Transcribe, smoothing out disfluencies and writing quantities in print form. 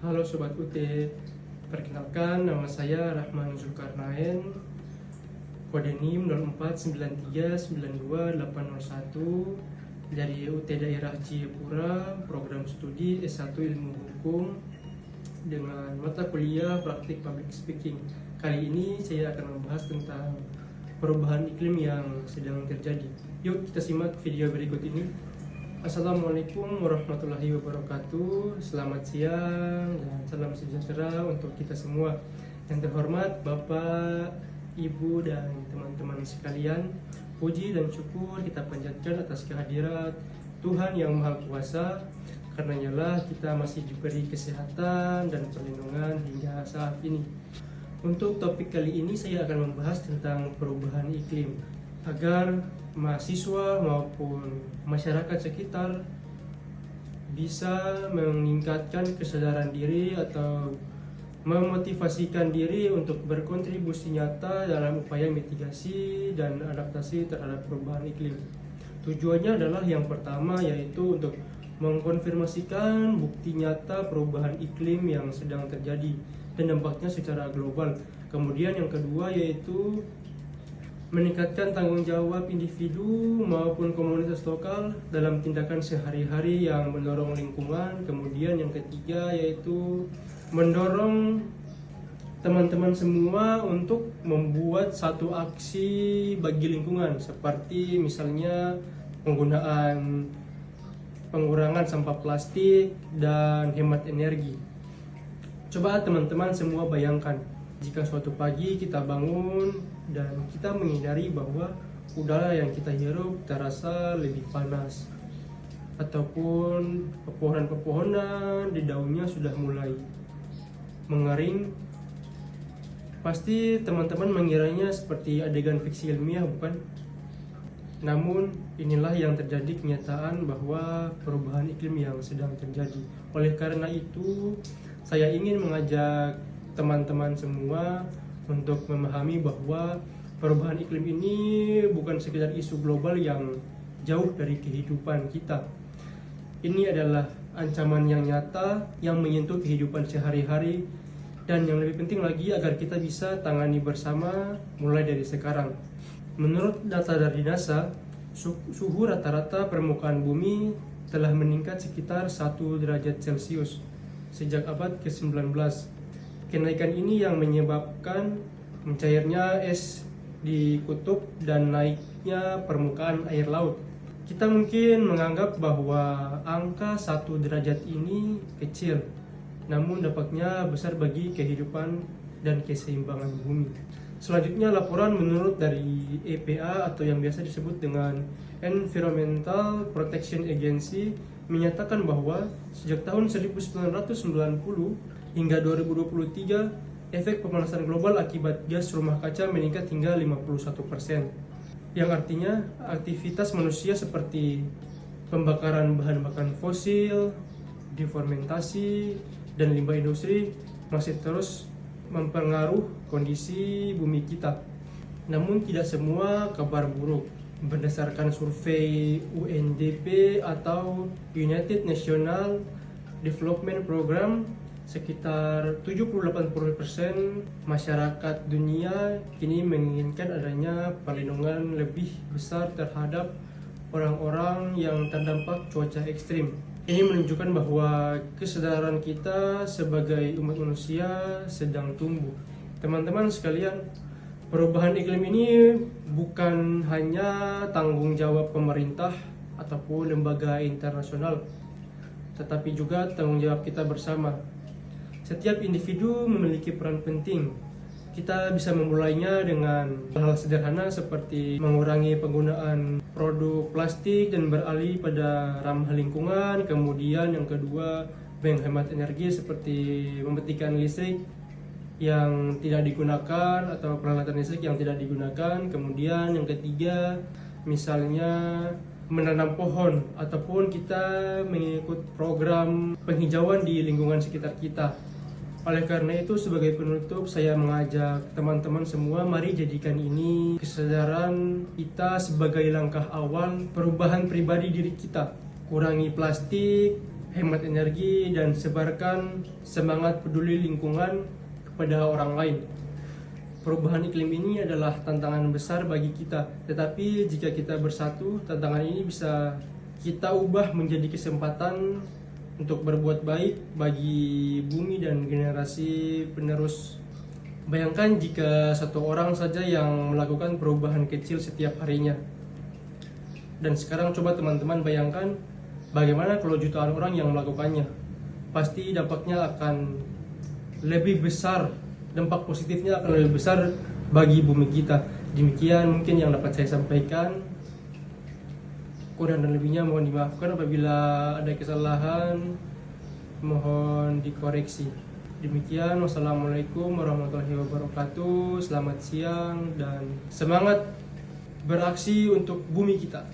Halo Sobat UT, perkenalkan nama saya Rahman Zulkarnain, kode NIM 04939281 dari UT Daerah Jayapura, program studi S1 Ilmu Hukum dengan mata kuliah Praktik Public Speaking. Kali ini saya akan membahas tentang perubahan iklim yang sedang terjadi. Yuk kita simak video berikut ini. Assalamualaikum warahmatullahi wabarakatuh. Selamat siang dan salam sejahtera untuk kita semua. Yang terhormat Bapak, Ibu, dan teman-teman sekalian, puji dan syukur kita panjatkan atas kehadirat Tuhan yang Maha Kuasa. Karenanya lah kita masih diberi kesehatan dan perlindungan hingga saat ini. Untuk topik kali ini saya akan membahas tentang perubahan iklim, agar mahasiswa maupun masyarakat sekitar bisa meningkatkan kesadaran diri atau memotivasikan diri untuk berkontribusi nyata dalam upaya mitigasi dan adaptasi terhadap perubahan iklim. Tujuannya adalah yang pertama yaitu untuk mengkonfirmasikan bukti nyata perubahan iklim yang sedang terjadi dan dampaknya secara global. Kemudian yang kedua yaitu meningkatkan tanggung jawab individu maupun komunitas lokal dalam tindakan sehari-hari yang mendorong lingkungan. Kemudian yang ketiga yaitu mendorong teman-teman semua untuk membuat satu aksi bagi lingkungan, seperti misalnya pengurangan sampah plastik dan hemat energi. Coba teman-teman semua bayangkan, jika suatu pagi kita bangun dan kita menyadari bahwa udara yang kita hirup terasa lebih panas, ataupun pepohonan di daunnya sudah mulai mengering, pasti teman-teman mengiranya seperti adegan fiksi ilmiah, bukan? Namun inilah yang terjadi kenyataan bahwa perubahan iklim yang sedang terjadi. Oleh karena itu, saya ingin mengajak teman-teman semua untuk memahami bahwa perubahan iklim ini bukan sekedar isu global yang jauh dari kehidupan kita. Ini adalah ancaman yang nyata yang menyentuh kehidupan sehari-hari, dan yang lebih penting lagi agar kita bisa tangani bersama mulai dari sekarang. Menurut data dari NASA, suhu rata-rata permukaan bumi telah meningkat sekitar 1 derajat Celcius sejak abad ke-19. Kenaikan ini yang menyebabkan mencairnya es di kutub dan naiknya permukaan air laut. Kita mungkin menganggap bahwa angka 1 derajat ini kecil, namun dampaknya besar bagi kehidupan dan keseimbangan bumi. Selanjutnya, laporan menurut dari EPA atau yang biasa disebut dengan Environmental Protection Agency menyatakan bahwa sejak tahun 1990 hingga 2023, efek pemanasan global akibat gas rumah kaca meningkat hingga 51%. Yang artinya aktivitas manusia seperti pembakaran bahan bakar fosil, deforestasi, dan limbah industri masih terus mempengaruhi kondisi bumi kita. Namun tidak semua kabar buruk. Berdasarkan survei UNDP atau United National Development Program, sekitar 70-80% masyarakat dunia kini menginginkan adanya perlindungan lebih besar terhadap orang-orang yang terdampak cuaca ekstrim. Ini menunjukkan bahwa kesadaran kita sebagai umat manusia sedang tumbuh. Teman-teman sekalian, perubahan iklim ini bukan hanya tanggung jawab pemerintah ataupun lembaga internasional, tetapi juga tanggung jawab kita bersama. Setiap individu memiliki peran penting. Kita bisa memulainya dengan hal sederhana seperti mengurangi penggunaan produk plastik dan beralih pada ramah lingkungan. Kemudian yang kedua, menghemat energi seperti mematikan listrik yang tidak digunakan atau peralatan listrik yang tidak digunakan. Kemudian yang ketiga, misalnya menanam pohon ataupun kita mengikut program penghijauan di lingkungan sekitar kita. Oleh karena itu, sebagai penutup, saya mengajak teman-teman semua, mari jadikan ini kesadaran kita sebagai langkah awal perubahan pribadi diri kita. Kurangi plastik, hemat energi, dan sebarkan semangat peduli lingkungan kepada orang lain. Perubahan iklim ini adalah tantangan besar bagi kita, tetapi jika kita bersatu, tantangan ini bisa kita ubah menjadi kesempatan untuk berbuat baik bagi bumi dan generasi penerus. Bayangkan jika satu orang saja yang melakukan perubahan kecil setiap harinya. Dan sekarang coba teman-teman bayangkan bagaimana kalau jutaan orang yang melakukannya. Pasti dampaknya akan lebih besar, dampak positifnya akan lebih besar bagi bumi kita. Demikian mungkin yang dapat saya sampaikan. Kurang dan lebihnya mohon dimaafkan. Apabila ada kesalahan, mohon dikoreksi. Demikian, wassalamualaikum warahmatullahi wabarakatuh. Selamat siang dan semangat beraksi untuk bumi kita.